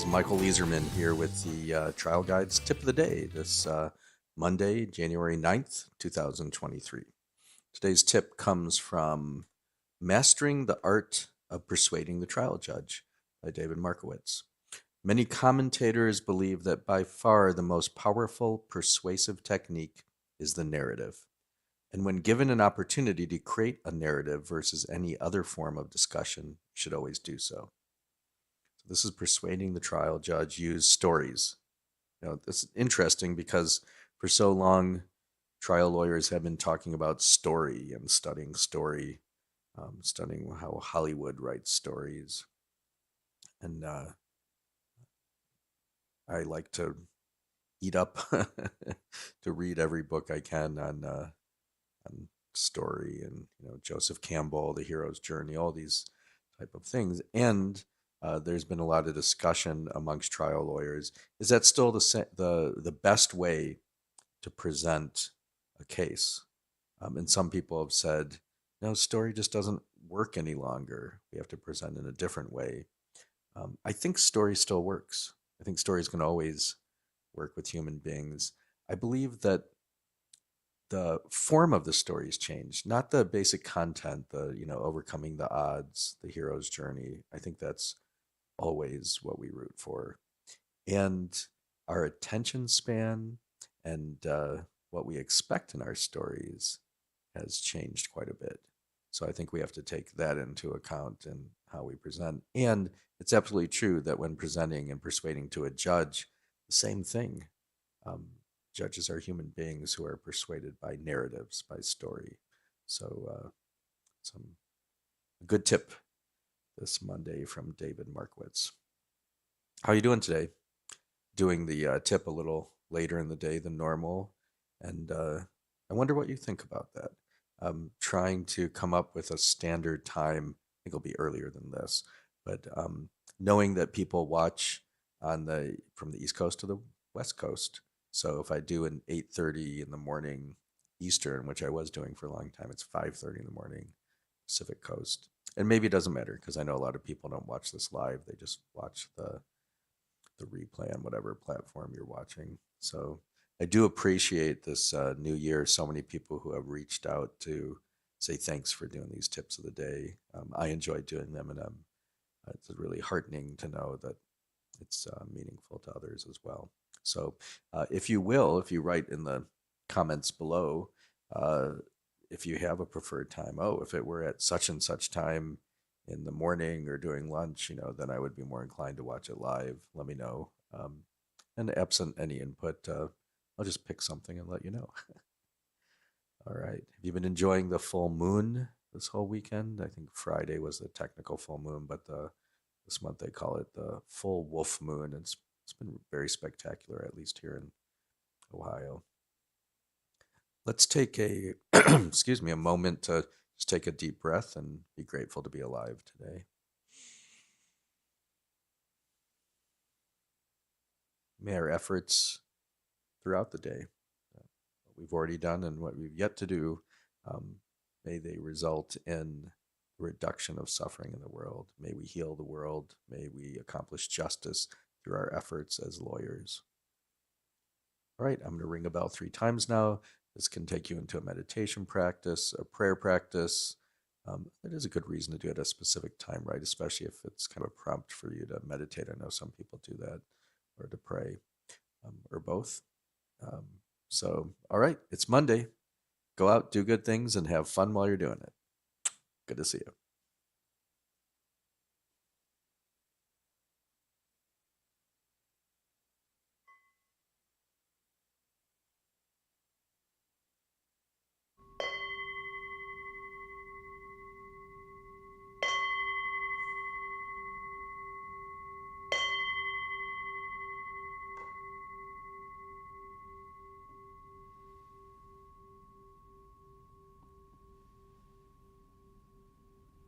is Michael Leizerman here with the Trial Guides tip of the day this Monday, January 9th, 2023. Today's tip comes from Mastering the Art of Persuading the Trial Judge by David Markowitz. Many commentators believe that by far the most powerful persuasive technique is the narrative. And when given an opportunity to create a narrative versus any other form of discussion, you should always do so. So this is persuading the trial judge, use stories. This is interesting because for so long, trial lawyers have been talking about story and studying story, studying how Hollywood writes stories. And I like to eat up to read every book I can on story and Joseph Campbell, The Hero's Journey, all these type of things. And there's been a lot of discussion amongst trial lawyers. Is that still the best way to present a case? And some people have said, no, story just doesn't work any longer. We have to present in a different way. I think story still works. I think stories can always work with human beings. I believe that the form of the story has changed, not the basic content, overcoming the odds, the hero's journey. I think that's always what we root for. And our attention span and what we expect in our stories has changed quite a bit. So I think we have to take that into account in how we present. And it's absolutely true that when presenting and persuading to a judge, the same thing. Um, Judges are human beings who are persuaded by narratives, by story. So some good tip this Monday from David Markowitz. How are you doing today? Doing the tip a little later in the day than normal, and I wonder what you think about that. Trying to come up with a standard time. I think it'll be earlier than this, but knowing that people watch from the East Coast to the West Coast. So if I do an 8:30 in the morning Eastern, which I was doing for a long time, it's 5:30 in the morning Pacific Coast. And maybe it doesn't matter because I know a lot of people don't watch this live. They just watch the replay on whatever platform you're watching. So I do appreciate this new year. So many people who have reached out to say thanks for doing these tips of the day. I enjoy doing them, and it's really heartening to know that it's meaningful to others as well. So if you write in the comments below, if you have a preferred time, if it were at such and such time in the morning or during lunch, then I would be more inclined to watch it live. Let me know. And absent any input, I'll just pick something and let you know. All right. Have you been enjoying the full moon this whole weekend? I think Friday was the technical full moon, but this month they call it the full wolf moon. It's been very spectacular, at least here in Ohio. Let's take a excuse me, a moment to just take a deep breath and be grateful to be alive today. May our efforts throughout the day, what we've already done and what we've yet to do, may they result in a reduction of suffering in the world. May we heal the world. May we accomplish justice through our efforts as lawyers. All right, I'm going to ring a bell 3 times now. This can take you into a meditation practice, a prayer practice. It is a good reason to do it at a specific time, right? Especially if it's kind of a prompt for you to meditate. I know some people do that, or to pray, or both. All right, it's Monday. Go out, do good things, and have fun while you're doing it. Good to see you.